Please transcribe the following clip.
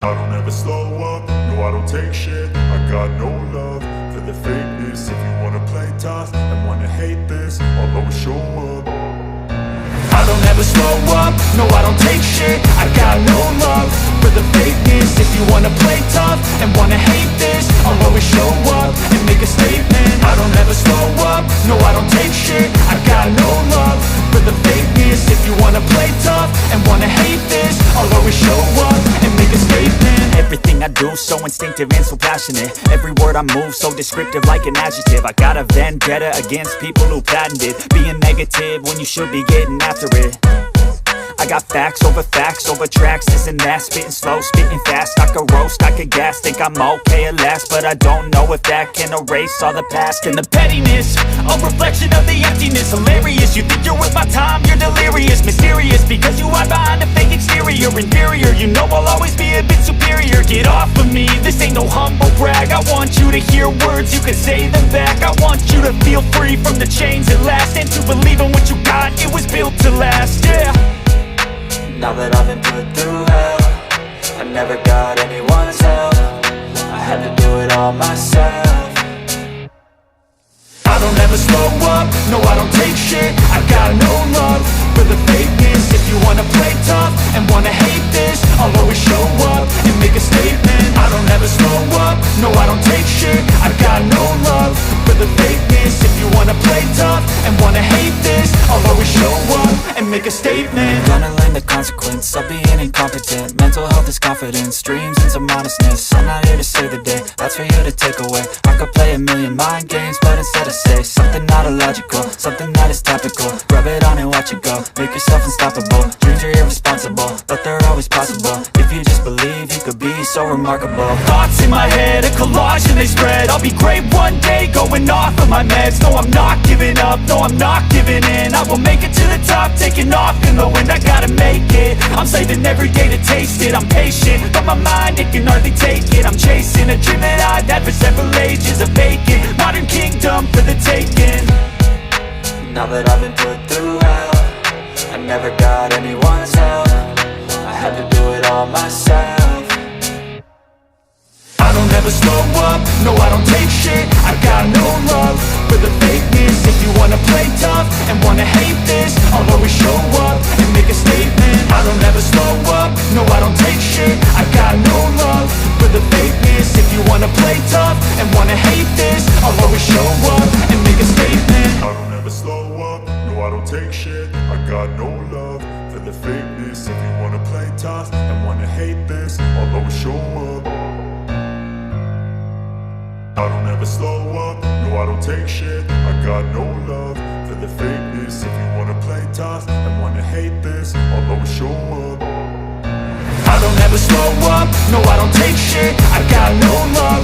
I don't ever slow up, no I don't take shit. I got no love for the fakeness. If you wanna play tough and wanna hate this, I'll always show up. I don't ever slow up, no I don't take shit. I got no love for the fakeness. If you wanna play tough and wanna hate this, I'll always show up and make a statement. I don't ever slow up, no I don't take shit. I got no love for the fakeness. If you wanna play tough and wanna hate this, I'll always show up and make a statement. Everything I do so instinctive and so passionate. Every word I move so descriptive like an adjective. I got a vendetta against people who patented being negative when you should be getting after it. I got facts over tracks, this and that. Spitting slow, spitting fast, I could roast, I could gas. Think I'm okay at last, but I don't know if that can erase all the past. And the pettiness, a reflection of the emptiness. Hilarious, you think you're worth my time, you're delirious. Mysterious, because you hide behind a fake exterior. Inferior, you know I'll always be a bit superior. Get off of me, this ain't no humble brag. I want you to hear words, you can say them back. I want you to feel free from the chains at last, and to believe in what you got, it was built to last, yeah. Now that I've been put through hell, I never got anyone's help. I had to do it all myself. I don't ever slow up, no I don't take shit. I got no love for the fakeness. If you wanna play tough and wanna hate this, I'll always show up and make a statement. I don't ever slow up, no I don't take shit. I got no love for the fakeness. If you wanna play tough and wanna hate this, I'll always show up and make a statement. Gonna learn the consequence of being incompetent. Mental health is confidence, dreams and some honestness. I'm not here to save the day, that's for you to take away. I could play a million mind games, but instead I say something not illogical, something that is topical. Rub it on and watch it go, make yourself unstoppable. Dreams are irresponsible, but they're always possible. If you just believe, you could be so remarkable. Thoughts in my head, a collage and they spread. I'll be great one day, going off of my meds. No, I'm not giving up, no, I'm not giving in. I will make it to the top, taking off in the wind. I gotta make it, I'm saving every day to taste it. I'm patient, but my mind, it can hardly take it. I'm chasing a dream that I've had for several ages. A vacant, modern kingdom for the taking. Now that I've been put through hell, I never got anyone's help. I had to do it all myself. I don't ever slow up, no I don't take shit. I got no love for the fakeness. If you wanna play tough and wanna hate this, I'll always show up and make a statement. I don't ever slow up, no I don't take shit. I got no love for the fakeness. If you wanna play tough and wanna hate this, I'll always show up and make a statement. I don't ever slow up, no I don't take shit. I got no love for the fakeness. If you wanna play tough and wanna hate this, I'll always show up. I don't ever slow up, no I don't take shit. I got no love for the fakeness. If you wanna play tough and wanna hate this, I'll always show up. I don't ever slow up, no I don't take shit. I got no love